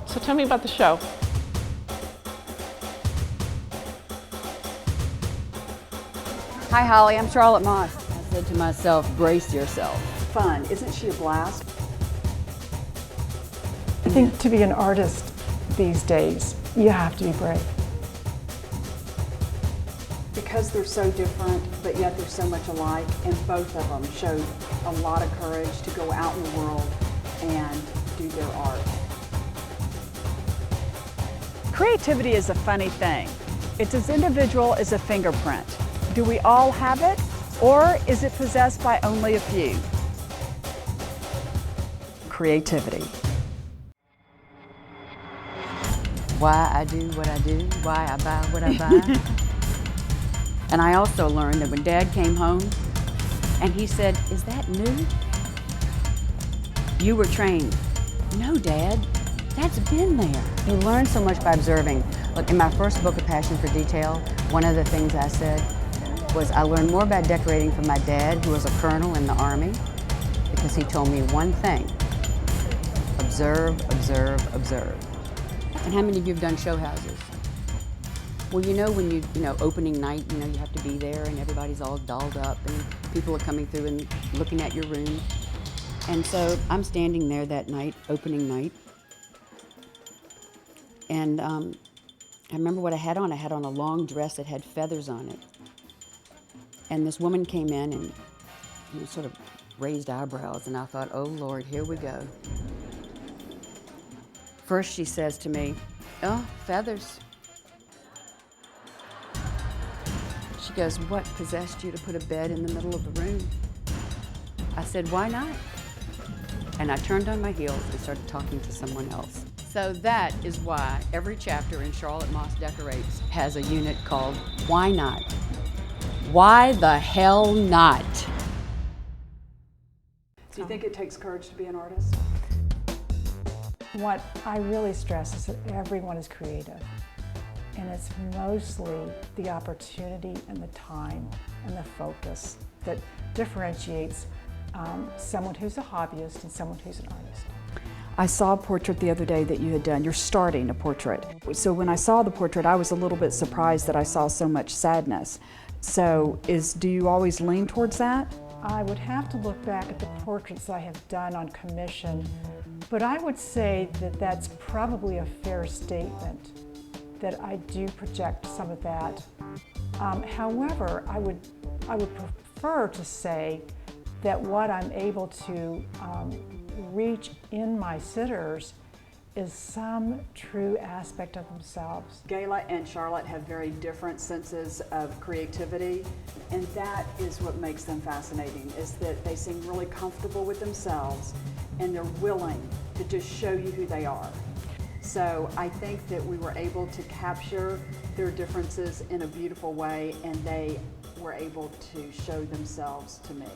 So tell me about the show. Hi Holly, I'm Charlotte Moss. I said to myself, brace yourself. Fun, isn't she a blast? I think to be an artist these days, you have to be brave. Because they're so different, but yet they're so much alike, and both of them showed a lot of courage to go out in the world and do their art. Creativity is a funny thing. It's as individual as a fingerprint. Do we all have it, or is it possessed by only a few? Creativity. Why I do what I do, why I buy what I buy. And I also learned that when Dad came home and he said, "Is that new? You were trained." "No, Dad, that's been there." You learn so much by observing. Look, in my first book, A Passion for Detail, one of the things I said was I learned more about decorating from my dad, who was a colonel in the Army, because he told me one thing: observe, observe, observe. And how many of you have done show houses? Well, you know when you opening night, you have to be there and everybody's all dolled up and people are coming through and looking at your room. And so I'm standing there that night, opening night, and I remember what I had on. I had on a long dress that had feathers on it. And this woman came in and sort of raised eyebrows, and I thought, oh Lord, here we go. First she says to me, "Oh, feathers." She goes, "What possessed you to put a bed in the middle of the room?" I said, "Why not?" And I turned on my heels and started talking to someone else. So that is why every chapter in Charlotte Moss Decorates has a unit called Why Not? Why the hell not? Do you think it takes courage to be an artist? What I really stress is that everyone is creative. And it's mostly the opportunity and the time and the focus that differentiates someone who's a hobbyist and someone who's an artist. I saw a portrait the other day that you had done. You're starting a portrait. So when I saw the portrait, I was a little bit surprised that I saw so much sadness. So do you always lean towards that? I would have to look back at the portraits I have done on commission, but I would say that that's probably a fair statement, that I do project some of that. However, I would prefer to say that what I'm able to reach in my sitters is some true aspect of themselves. Gaela and Charlotte have very different senses of creativity, and that is what makes them fascinating, is that they seem really comfortable with themselves and they're willing to just show you who they are. So I think that we were able to capture their differences in a beautiful way, and they were able to show themselves to me.